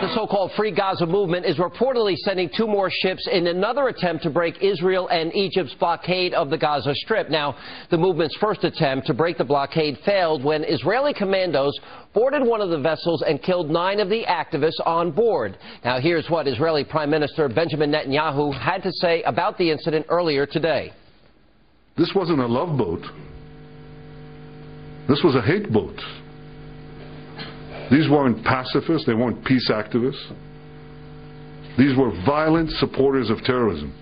Tonight, the so-called Free Gaza movement is reportedly sending 2 more ships in another attempt to break Israel and Egypt's blockade of the Gaza Strip. Now, the movement's first attempt to break the blockade failed when Israeli commandos boarded one of the vessels and killed 9 of the activists on board. Now, here's what Israeli Prime Minister Benjamin Netanyahu had to say about the incident earlier today. This wasn't a love boat. This was a hate boat. These weren't pacifists, they weren't peace activists. These were violent supporters of terrorism.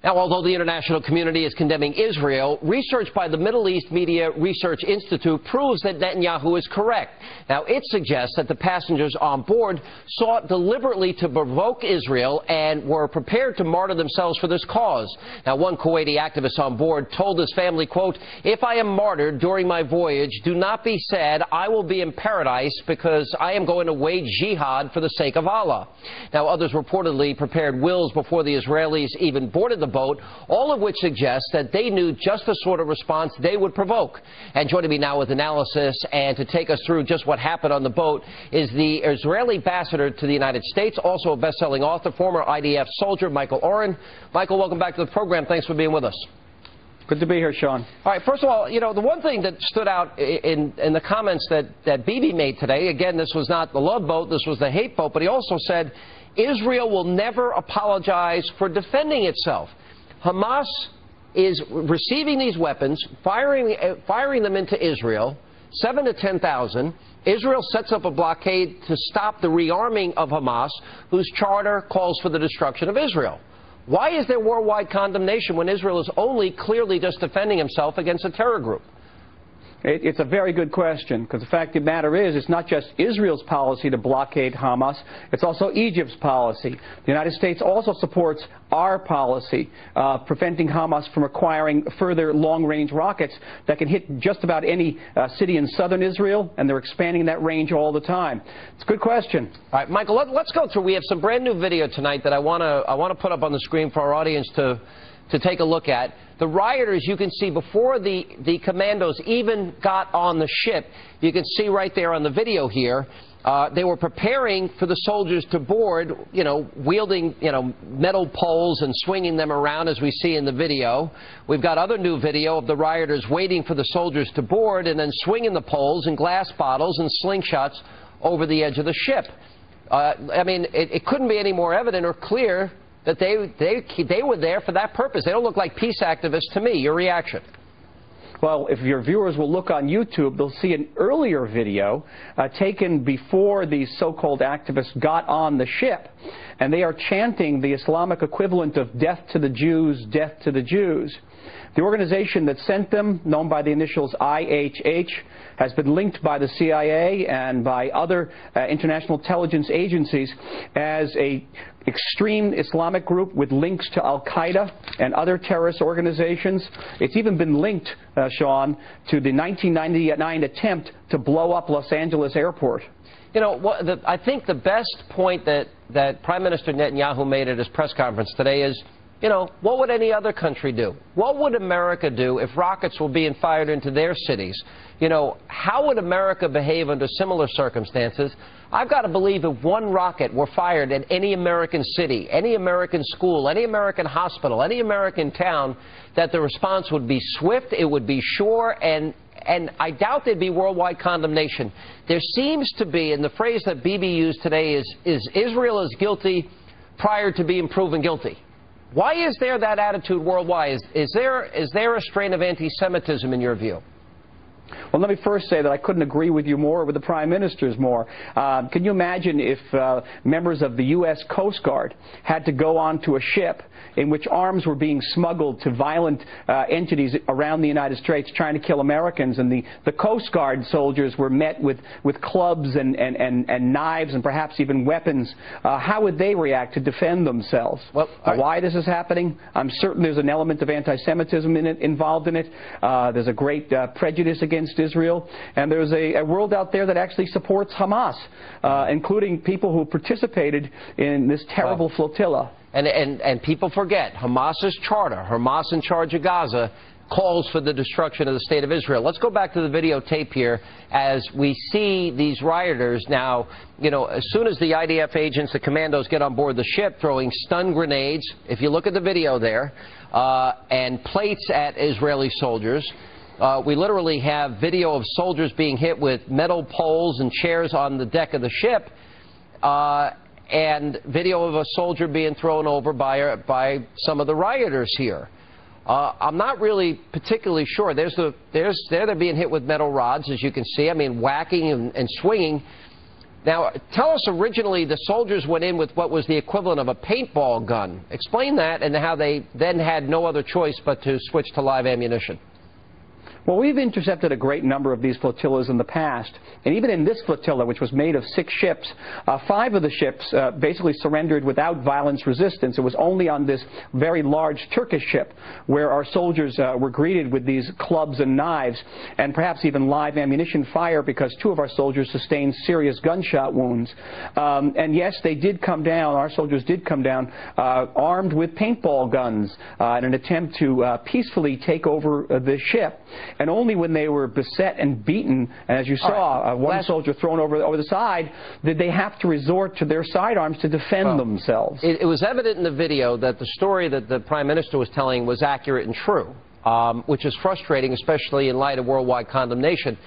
Now, although the international community is condemning Israel, research by the Middle East Media Research Institute proves that Netanyahu is correct. Now, it suggests that the passengers on board sought deliberately to provoke Israel and were prepared to martyr themselves for this cause. Now, one Kuwaiti activist on board told his family, quote, "If I am martyred during my voyage, do not be sad. I will be in paradise because I am going to wage jihad for the sake of Allah." Now, others reportedly prepared wills before the Israelis even boarded the boat, all of which suggests that they knew just the sort of response they would provoke. And joining me now with analysis and to take us through just what happened on the boat is the Israeli ambassador to the United States, also a best-selling author, former IDF soldier, Michael Oren. Michael, welcome back to the program. Thanks for being with us. Good to be here, Sean. All right, first of all, you know, the one thing that stood out in the comments that Bibi made today, again, this was not the love boat, this was the hate boat, but he also said Israel will never apologize for defending itself. Hamas is receiving these weapons, firing them into Israel, 7 to 10,000. Israel sets up a blockade to stop the rearming of Hamas, whose charter calls for the destruction of Israel. Why is there worldwide condemnation when Israel is only clearly just defending himself against a terror group? It's a very good question, because the fact of the matter is it's not just Israel's policy to blockade Hamas, it's also Egypt's policy. The United States also supports our policy, preventing Hamas from acquiring further long-range rockets that can hit just about any city in southern Israel, and they're expanding that range all the time. It's a good question. All right, Michael, let's go through. We have some brand new video tonight that I want to put up on the screen for our audience to take a look at. The rioters, you can see before the commandos even got on the ship, you can see right there on the video here, they were preparing for the soldiers to board, you know, wielding, you know, metal poles and swinging them around as we see in the video. We've got other new video of the rioters waiting for the soldiers to board and then swinging the poles and glass bottles and slingshots over the edge of the ship. I mean, it couldn't be any more evident or clear that they were there for that purpose. They don't look like peace activists to me. Your reaction? Well, if your viewers will look on YouTube, they'll see an earlier video taken before these so-called activists got on the ship, and they are chanting the Islamic equivalent of "death to the Jews, death to the Jews." The organization that sent them, known by the initials IHH, has been linked by the CIA and by other international intelligence agencies as a extreme Islamic group with links to Al-Qaeda and other terrorist organizations. It's even been linked, Sean, to the 1999 attempt to blow up Los Angeles airport. You know, I think the best point that Prime Minister Netanyahu made at his press conference today is, you know, what would any other country do? What would America do if rockets were being fired into their cities? You know, how would America behave under similar circumstances? I've got to believe if one rocket were fired at any American city, any American school, any American hospital, any American town, that the response would be swift, it would be sure, and I doubt there'd be worldwide condemnation. There seems to be, and the phrase that Bibi used today is Israel is guilty prior to being proven guilty. Why is there that attitude worldwide? Is there a strain of anti-Semitism in your view? Well, let me first say that I couldn't agree with you more, with the Prime Minister's more. Can you imagine if members of the U.S. Coast Guard had to go onto a ship in which arms were being smuggled to violent entities around the United States trying to kill Americans, and the Coast Guard soldiers were met with clubs and knives and perhaps even weapons? How would they react to defend themselves? Well, why this is happening? I'm certain there's an element of anti-Semitism involved in it. There's a great prejudice against Israel, and there's a world out there that actually supports Hamas, including people who participated in this terrible flotilla. And people forget Hamas's charter, Hamas in charge of Gaza, calls for the destruction of the state of Israel. Let's go back to the videotape here as we see these rioters now, you know, as soon as the IDF agents, the commandos get on board the ship, throwing stun grenades, if you look at the video there, and plates at Israeli soldiers. We literally have video of soldiers being hit with metal poles and chairs on the deck of the ship, and video of a soldier being thrown over by some of the rioters here. I'm not really particularly sure. They're being hit with metal rods, as you can see. I mean, whacking and swinging. Now, tell us, originally the soldiers went in with what was the equivalent of a paintball gun. Explain that and how they then had no other choice but to switch to live ammunition. Well, we've intercepted a great number of these flotillas in the past, and even in this flotilla, which was made of 6 ships, 5 of the ships basically surrendered without violence resistance. It was only on this very large Turkish ship where our soldiers were greeted with these clubs and knives, and perhaps even live ammunition fire, because 2 of our soldiers sustained serious gunshot wounds. And yes, they did come down, our soldiers did come down, armed with paintball guns in an attempt to peacefully take over the ship. And only when they were beset and beaten, and as you saw, one soldier thrown over the side, did they have to resort to their sidearms to defend themselves. It was evident in the video that the story that the Prime Minister was telling was accurate and true, which is frustrating, especially in light of worldwide condemnation.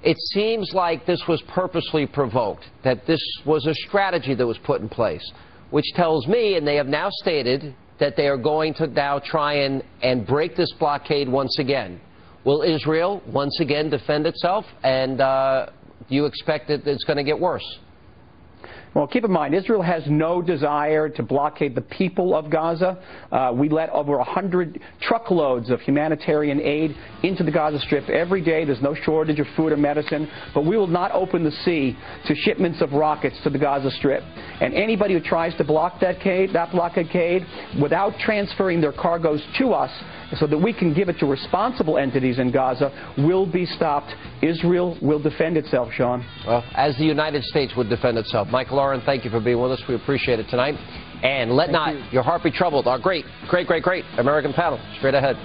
It seems like this was purposely provoked, that this was a strategy that was put in place, which tells me, and they have now stated, that they are going to now try and break this blockade once again. Will Israel once again defend itself, and do you expect that it's going to get worse? Well, keep in mind, Israel has no desire to blockade the people of Gaza. We let over 100 truckloads of humanitarian aid into the Gaza Strip every day. There's no shortage of food or medicine. But we will not open the sea to shipments of rockets to the Gaza Strip. And anybody who tries to block that blockade without transferring their cargoes to us so that we can give it to responsible entities in Gaza will be stopped. Israel will defend itself, Sean. Well, as the United States would defend itself. Michael Oren, thank you for being with us. We appreciate it tonight. And let not your heart be troubled. Our great American panel straight ahead.